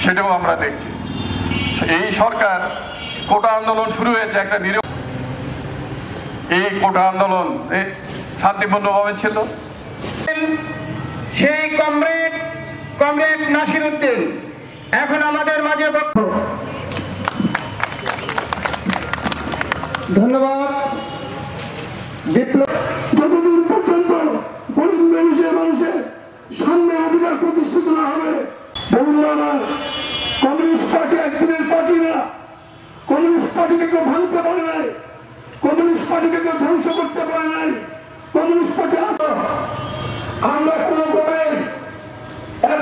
সেটাও আমরা দেখছি। এই সরকার কোটা আন্দোলন শুরু হয়েছে একটা এই কোটা আন্দোলন শান্তিপূর্ণভাবে ছিল। সেই কমরেড নাসির উদ্দিন এখন আমাদের মাঝে। ধন্যবাদ। যতদিন পর্যন্ত গরিব মানুষের সামনে অধিকার প্রতিষ্ঠিত না হবে, কমিউনিস্ট পার্টি একদিনের পার্টি না। কমিউনিস্ট পার্টিকে কেউ ভাঙতে পারে নাই, কমিউনিস্ট পার্টিকে কেউ ধ্বংস করতে পারে নাই। কমিউনিস্ট পার্টি আমরা কোনো ভাবে এক